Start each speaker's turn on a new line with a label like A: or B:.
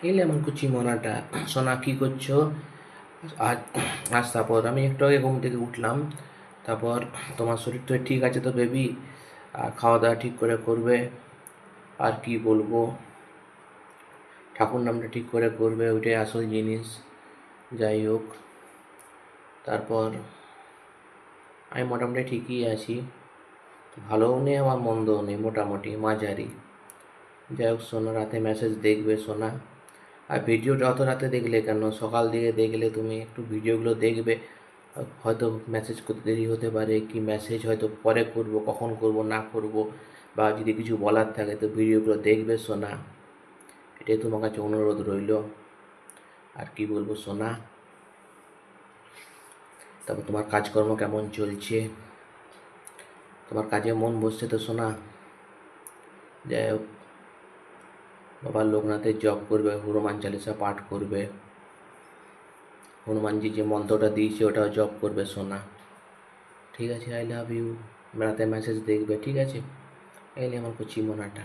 A: এলে এমন কুচি মনাটা। সোনা কী করছো? আজ আজ তারপর আমি একটু আগে ঘুম থেকে উঠলাম। তারপর তোমার শরীর তো ঠিক আছে তো বেবি? আর খাওয়া দাওয়া ঠিক করে করবে। আর কি বলবো, ঠাকুর নামটা ঠিক করে করবে, ওইটাই আসল জিনিস। যাই হোক, তারপর আমি মোটামুটি ঠিকই আছি, ভালোও নেই আমার মন্দও নেই, মোটামুটি মাঝারি। যাই হোক সোনা, রাতে মেসেজ দেখবে সোনা। আর ভিডিওটা অত রাতে দেখলে কেন? সকাল দিকে দেখলে তুমি, একটু ভিডিওগুলো দেখবে। হয়তো মেসেজ করতে দেরি হতে পারে, কি মেসেজ হয়তো পরে করব, কখন করব না করব, বা যদি কিছু বলার থাকে তো ভিডিওগুলো দেখবে সোনা। এটাই তোমার কাছে অনুরোধ রইল। আর কি বলবো সোনা। তারপর তোমার কাজকর্ম কেমন চলছে? তোমার কাজে মন বসছে তো সোনা? যাই হোক, বাবা লোকনাথের জপ করবে, হনুমান চালিসা পাঠ করবে, হনুমানজি যে মন্ত্রটা দিয়েছে ওটাও জপ করবে সোনা। ঠিক আছে, আই লাভ ইউ। রাতে মেসেজ দেখবে, ঠিক আছে? এলে আমার কুচি মোনাটা।